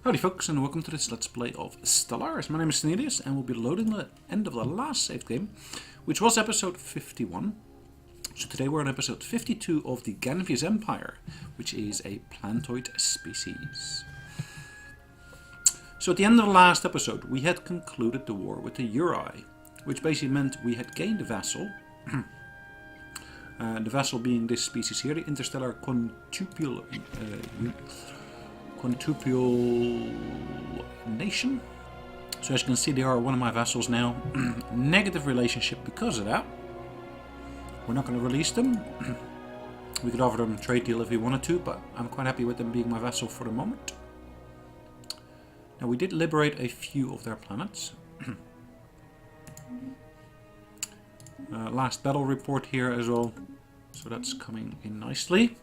Howdy folks, and welcome to this Let's Play of Stellaris. My name is Sonelias, and we'll be loading the end of the last save game, which was episode 51. So today we're on episode 52 of the Ganvius Empire, which is a Plantoid species. So at the end of the last episode, we had concluded the war with the Uri, which basically meant we had gained a vassal. The vassal being this species here, the interstellar quintuple nation. So as you can see, they are one of my vassals now. Negative relationship because of that. We're not going to release them. We could offer them a trade deal if we wanted to, but I'm quite happy with them being my vassal for the moment. Now we did liberate a few of their planets. Last battle report here as well, so that's coming in nicely.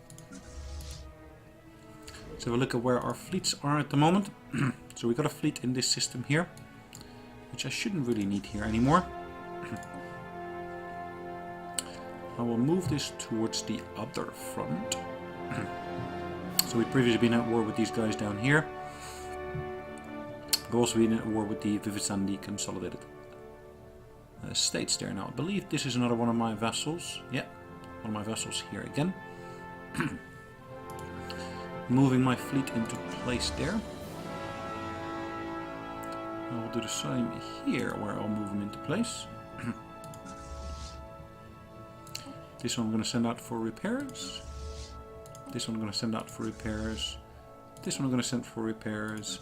Let's have a look at where our fleets are at the moment. So we got a fleet in this system here, which I shouldn't really need here anymore. I will move this towards the other front. So we've previously been at war with these guys down here. We've also been at war with the Vivisandi Consolidated States there. Now I believe this is another one of my vessels. Yeah, one of my vessels here again. Moving my fleet into place there. I will do the same here, where I'll move them into place. This one I'm going to send out for repairs. This one I'm going to send out for repairs. This one I'm going to send for repairs.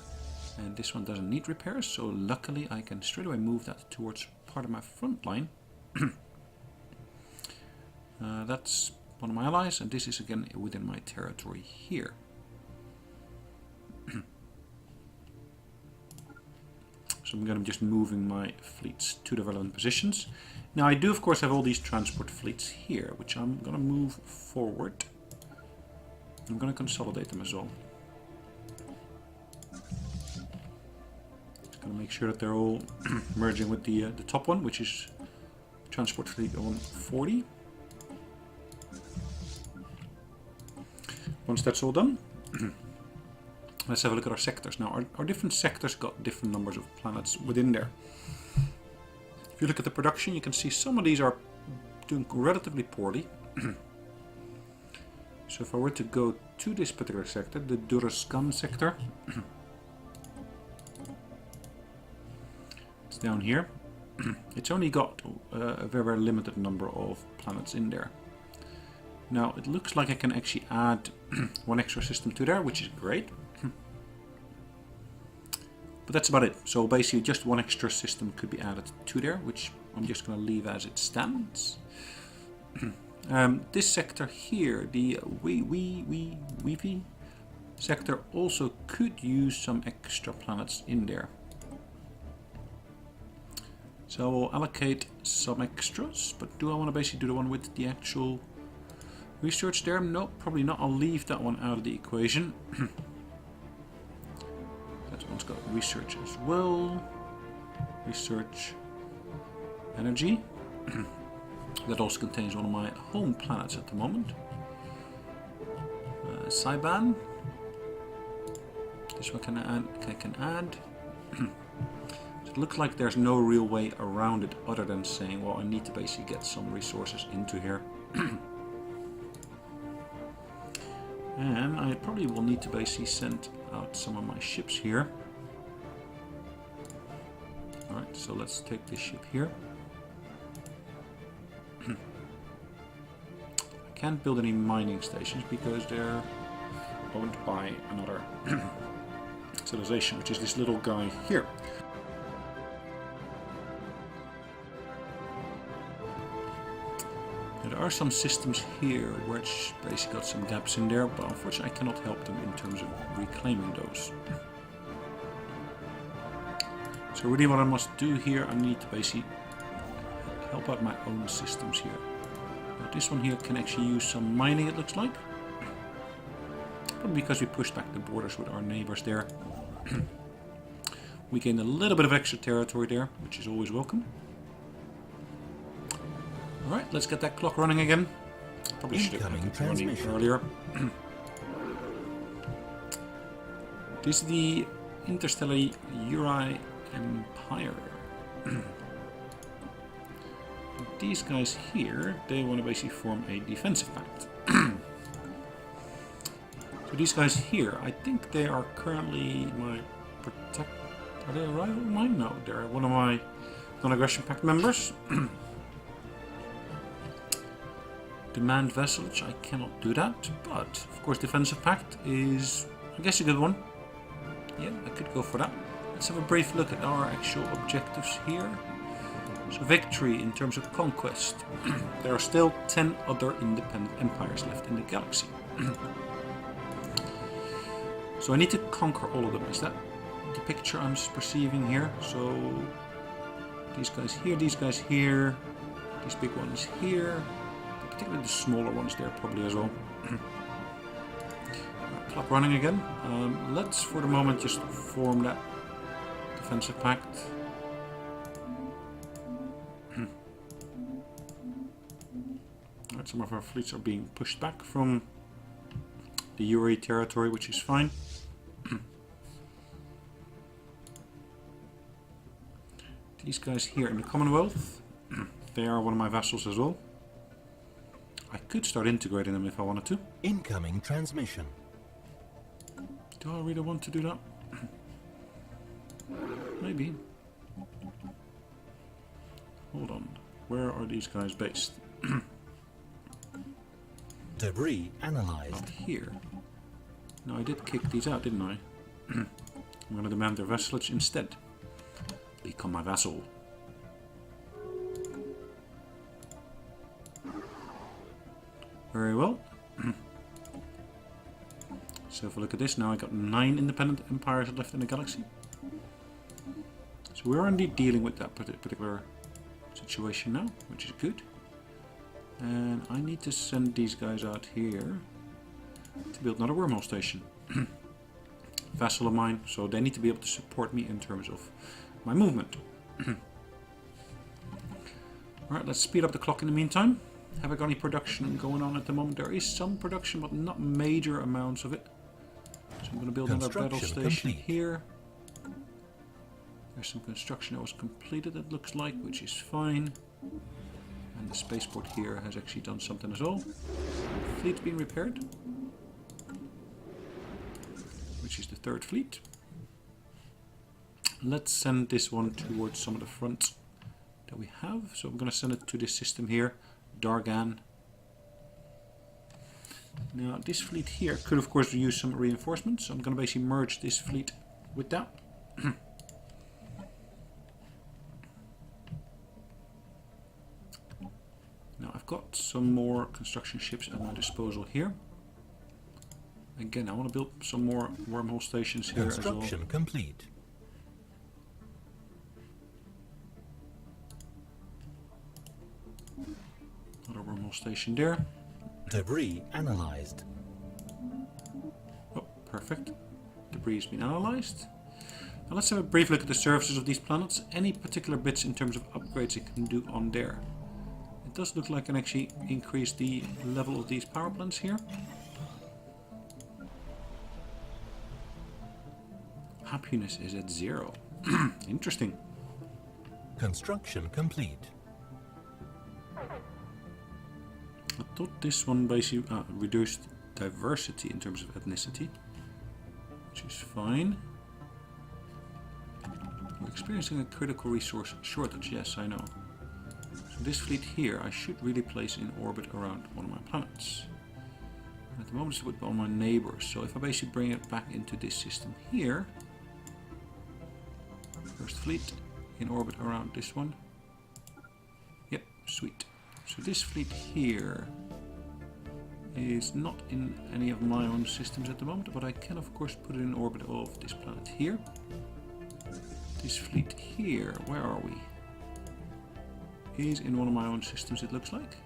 And this one doesn't need repairs, so luckily I can straight away move that towards part of my front line. That's one of my allies, and this is again within my territory here. So I'm going to be just moving my fleets to the relevant positions. Now I do of course have all these transport fleets here, which I'm going to move forward. I'm going to consolidate them as well. Just going to make sure that they're all merging with the top one, which is transport fleet 140. Once that's all done, let's have a look at our sectors. Now, our different sectors got different numbers of planets within there. If you look at the production, you can see some of these are doing relatively poorly. So if I were to go to this particular sector, the Duraskan sector, it's down here. It's only got a very, very limited number of planets in there. Now, it looks like I can actually add one extra system to there, which is great. But that's about it. So basically just one extra system could be added to there, which I'm just going to leave as it stands. This sector here, the Weavy sector, also could use some extra planets in there. So I will allocate some extras, but do I want to basically do the one with the actual research there? No, probably not. I'll leave that one out of the equation. That one's got research as well. Research energy. That also contains one of my home planets at the moment. Saiban. This one I can add. So it looks like there's no real way around it other than saying, well, I need to basically get some resources into here. And I probably will need to basically send out some of my ships here. Alright, so let's take this ship here. I can't build any mining stations because they're owned by another civilization, which is this little guy here. There are some systems here which basically got some gaps in there, but unfortunately I cannot help them in terms of reclaiming those. So really what I must do here, I need to basically help out my own systems here. Now this one here can actually use some mining, it looks like. Probably because we pushed back the borders with our neighbors there. We gained a little bit of extra territory there, which is always welcome. Alright, let's get that clock running again. Probably should have had it running earlier. This is the Interstellar Uri Empire. These guys here, they want to basically form a defensive pact. So these guys here, I think they are currently my protect. Are they a rival of mine? No, they're one of my non-aggression pact members. Demand vassalage, I cannot do that, but of course defensive pact is, I guess, a good one. Yeah, I could go for that. Let's have a brief look at our actual objectives here. So victory in terms of conquest. There are still 10 other independent empires left in the galaxy. So I need to conquer all of them. Is that the picture I'm perceiving here? So these guys here, these big ones here. Particularly the smaller ones there probably as well. Clock running again. Let's for the moment just form that defensive pact. Right, some of our fleets are being pushed back from the Uri territory, which is fine. These guys here in the Commonwealth, they are one of my vassals as well. I could start integrating them if I wanted to. Incoming transmission. Do I really want to do that? Maybe. Hold on. Where are these guys based? Debris analyzed. Up here. No, I did kick these out, didn't I? I'm going to demand their vassalage instead. Become my vassal. Very well. So if we look at this now, I got 9 independent empires left in the galaxy. So we're indeed dealing with that particular situation now, which is good. And I need to send these guys out here to build another wormhole station. Vassal of mine, so they need to be able to support me in terms of my movement. Alright, let's speed up the clock in the meantime. Have I got any production going on at the moment? There is some production, but not major amounts of it. So I'm going to build another battle station here. There's some construction that was completed, it looks like, which is fine. And the spaceport here has actually done something as well. Fleet being repaired, which is the 3rd fleet. Let's send this one towards some of the fronts that we have. So I'm going to send it to this system here, Dargan. Now this fleet here could of course use some reinforcements, so I'm going to basically merge this fleet with that. Now I've got some more construction ships at my disposal here. Again, I want to build some more wormhole stations here as well. Construction complete. Another wormhole station there. Debris analyzed. Oh, perfect. Debris has been analyzed. Now let's have a brief look at the surfaces of these planets. Any particular bits in terms of upgrades it can do on there. It does look like I can actually increase the level of these power plants here. Happiness is at 0. Interesting. Construction complete. I thought this one basically reduced diversity in terms of ethnicity, which is fine. We're experiencing a critical resource shortage, yes, I know. So this fleet here I should really place in orbit around one of my planets. And at the moment it's with all my neighbors, so if I basically bring it back into this system here, first fleet in orbit around this one. Yep, sweet. So this fleet here is not in any of my own systems at the moment, but I can of course put it in orbit of this planet here. This fleet here, where are we? Is in one of my own systems, it looks like.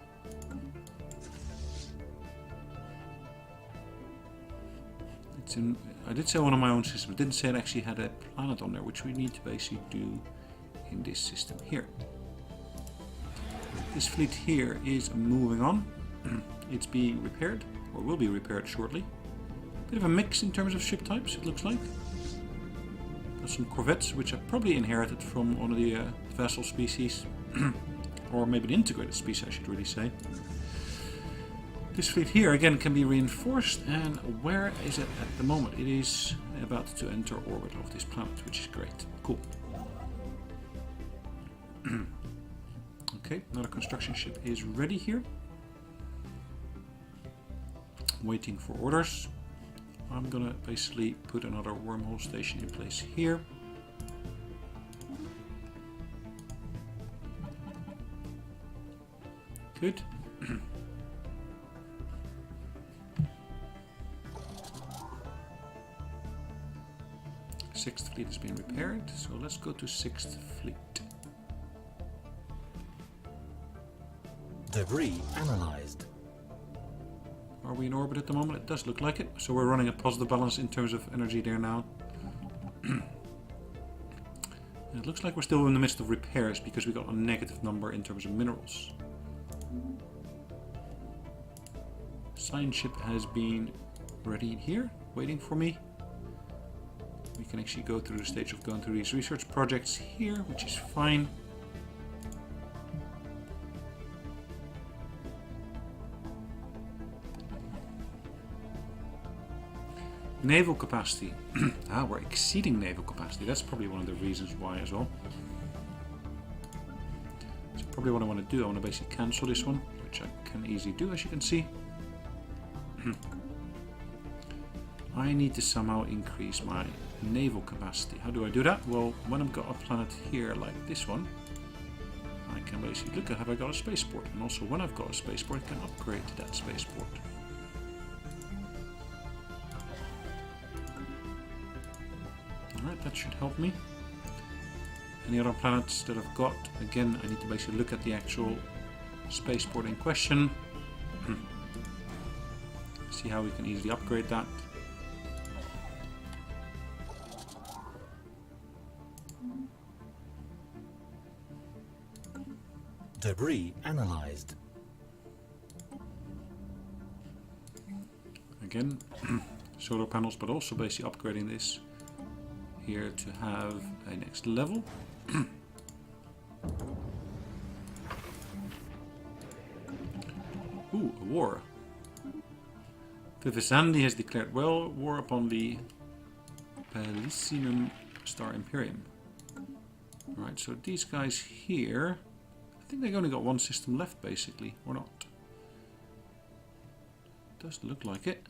It's in, I did say one of my own systems, didn't say it actually had a planet on there, which we need to basically do in this system here. This fleet here is moving on. It's being repaired, or will be repaired shortly. Bit of a mix in terms of ship types, it looks like. Got some corvettes, which I probably inherited from one of the vessel species. Or maybe the integrated species, I should really say. This fleet here, again, can be reinforced. And where is it at the moment? It is about to enter orbit of this planet, which is great. Cool. Okay, another construction ship is ready here. Waiting for orders. I'm gonna basically put another wormhole station in place here. Good. Sixth fleet has been repaired, so let's go to Sixth Fleet. Debris analyzed. Are we in orbit at the moment? It does look like it. So we're running a positive balance in terms of energy there now. It looks like we're still in the midst of repairs because we got a negative number in terms of minerals. Science ship has been ready here, waiting for me. We can actually go through the stage of going through these research projects here, which is fine. Naval capacity. We're exceeding naval capacity. That's probably one of the reasons why as well. So probably what I want to do, I want to basically cancel this one, which I can easily do, as you can see. I need to somehow increase my naval capacity. How do I do that? Well, when I've got a planet here like this one, I can basically look at have I got a spaceport, and also when I've got a spaceport, I can upgrade to that spaceport. Alright, that should help me. Any other planets that I've got, again, I need to basically look at the actual spaceport in question. See how we can easily upgrade that. Debris analyzed. Again, solar panels, but also basically upgrading this here to have a next level. Ooh, a war. Vivisandi has declared war upon the Pelissinum Star Imperium. Alright, so these guys here, I think they've only got one system left basically, or not. Does look like it.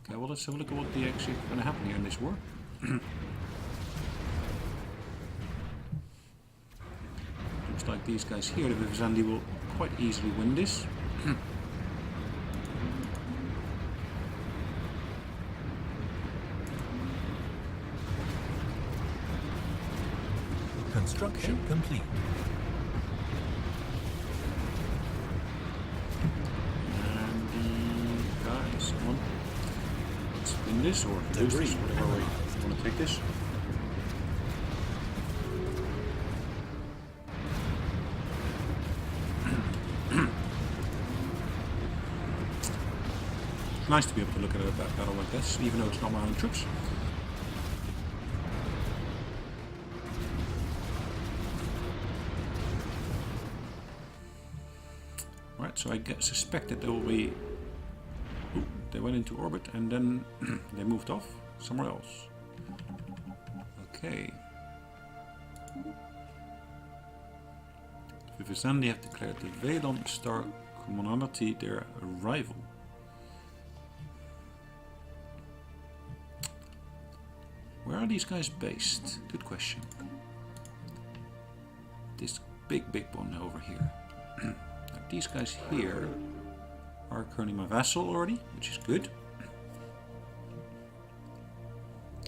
Okay, well let's have a look at what the actually going to happen here in this war. Looks like these guys here, the Vivisandi, will quite easily win this. Construction complete. And the guys, come on. Let's win this or lose this, whatever way you want to take this. It's nice to be able to look at a battle like this, even though it's not my own troops. Right, so I suspect that they will be... Ooh, they went into orbit and then they moved off somewhere else. Okay. Vivisandi have declared the Velon Star Commonality their arrival. Where are these guys based? Good question. This big one over here. These guys here are currently my vassal already, which is good.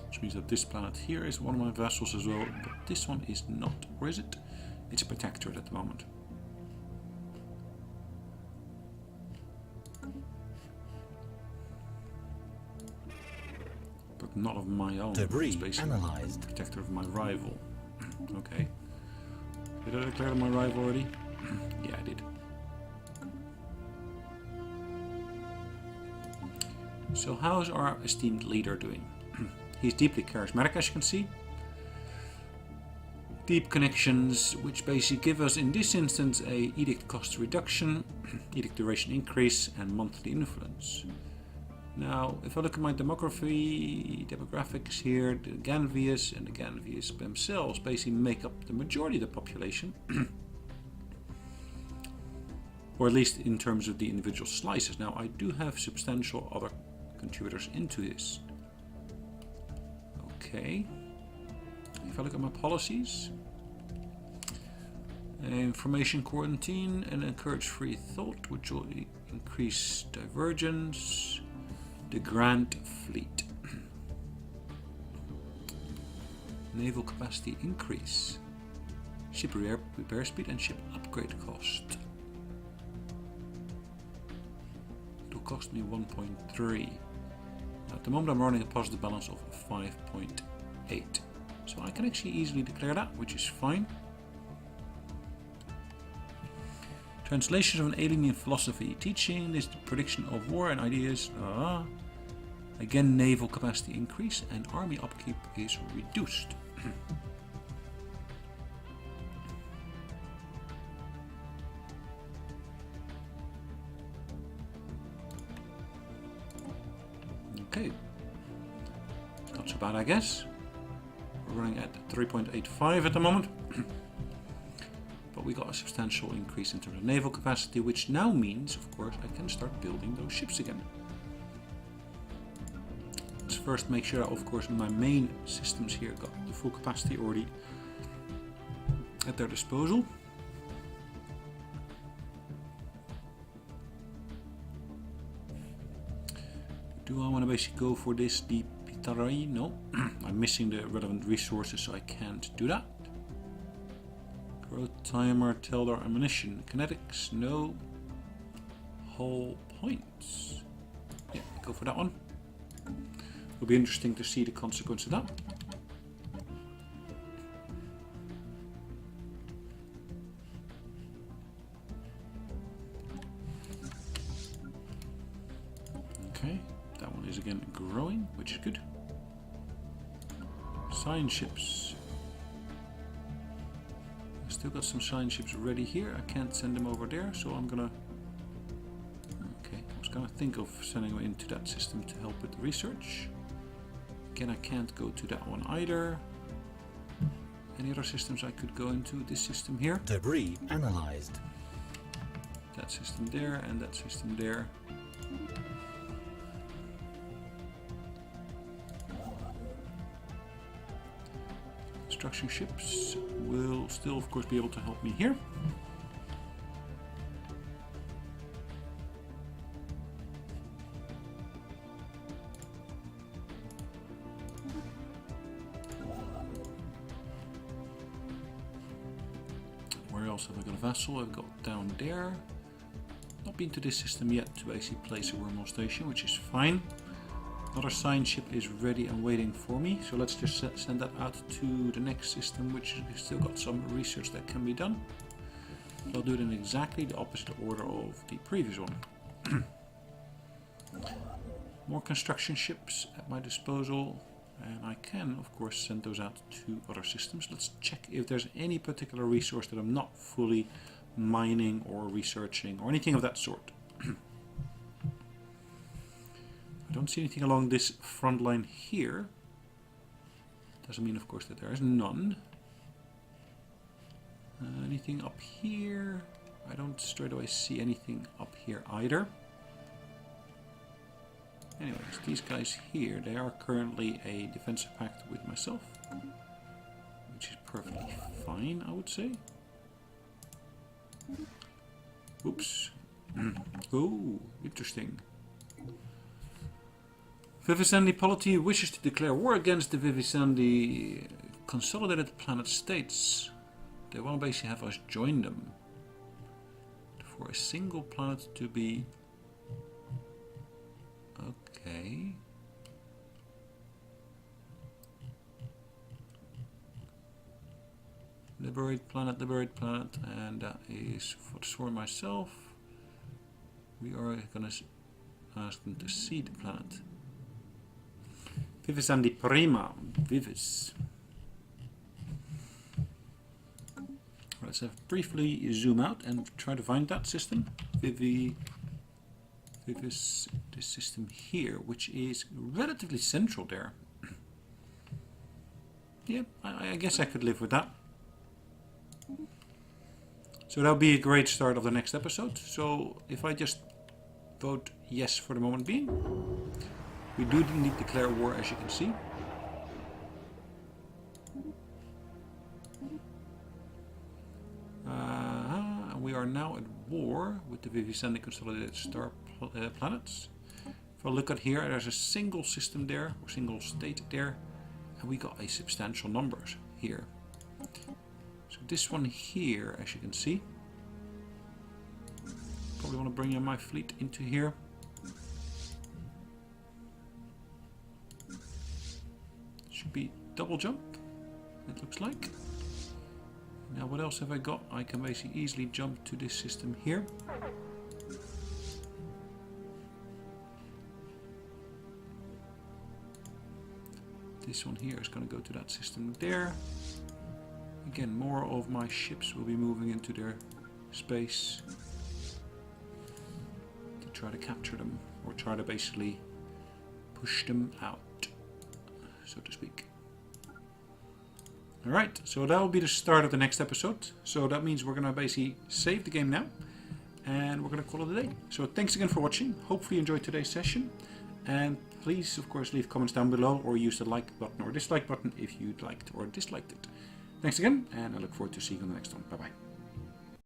Which means that this planet here is one of my vassals as well, but this one is not. Or is it? It's a protectorate at the moment. But not of my own. Debris analyzed. Protector of my rival. Okay. Did I declare my rival already? Yeah, I did. So how is our esteemed leader doing? He's deeply charismatic, as you can see. Deep connections, which basically give us, in this instance, a edict cost reduction, edict duration increase, and monthly influence. Now, if I look at my demographics here, the Ganvius and the Ganvius themselves basically make up the majority of the population. Or at least in terms of the individual slices. Now, I do have substantial other contributors into this. Okay. If I look at my policies, information quarantine and encourage free thought, which will increase divergence. The Grand Fleet. Naval capacity increase. Ship repair speed and ship upgrade cost. It will cost me 1.3. At the moment I'm running a positive balance of 5.8. So I can actually easily declare that, which is fine. Translations of an alien philosophy. Teaching is the prediction of war and ideas. Again, naval capacity increase and army upkeep is reduced. Okay. Not so bad, I guess. We're running at 3.85 at the moment. But we got a substantial increase in terms of naval capacity, which now means, of course, I can start building those ships again. Let's first make sure, of course, my main systems here got the full capacity already at their disposal. Do I want to basically go for this deep Pitarai? No, I'm missing the relevant resources, so I can't do that. Growth timer, Teldar ammunition, kinetics, no. Hull points. Yeah, go for that one. It'll be interesting to see the consequence of that. Okay, that one is again growing, which is good. Science ships. I still got some science ships ready here. I can't send them over there, so I'm gonna... Okay, I was gonna think of sending them into that system to help with the research. Again, I can't go to that one either. Any other systems I could go into? This system here. Debris analyzed. That system there and that system there. Construction ships will still, of course, be able to help me here. Where else have I got a vessel? I've got down there. Not been to this system yet to basically place a wormhole station, which is fine. Another science ship is ready and waiting for me, so let's just send that out to the next system, which has still got some research that can be done. But I'll do it in exactly the opposite order of the previous one. More construction ships at my disposal, and I can, of course, send those out to other systems. Let's check if there's any particular resource that I'm not fully mining or researching or anything of that sort. I don't see anything along this front line here. Doesn't mean, of course, that there is none. Anything up here? I don't straight away see anything up here either. Anyways, these guys here, they are currently a defensive pact with myself, which is perfectly fine, I would say. Oops. Oh, interesting. Vivendi polity wishes to declare war against the Vivendi consolidated planet states. They want to basically have us join them for a single planet to be... Okay. Liberate planet, and that is for myself. We are going to ask them to see the planet. Vivis and the Prima. Vivis. Let's briefly zoom out and try to find that system. Vivis, this system here, which is relatively central there. Yeah, I guess I could live with that. So that'll be a great start of the next episode. So if I just vote yes for the moment being, we do need to declare war, as you can see. We are now at war with the Vivisandi Consolidated Star Planets. If I look at here, there's a single system there, or single state there, and we got a substantial numbers here. So this one here, as you can see, probably want to bring in my fleet into here. Should be double jump, it looks like. Now what else have I got? I can basically easily jump to this system here. This one here is going to go to that system there. Again, more of my ships will be moving into their space to try to capture them, or try to basically push them out, so to speak. Alright, so that will be the start of the next episode. So that means we're going to basically save the game now, and we're going to call it a day. So thanks again for watching. Hopefully you enjoyed today's session, and please of course leave comments down below, or use the like button or dislike button if you liked or disliked it. Thanks again, and I look forward to seeing you on the next one. Bye bye.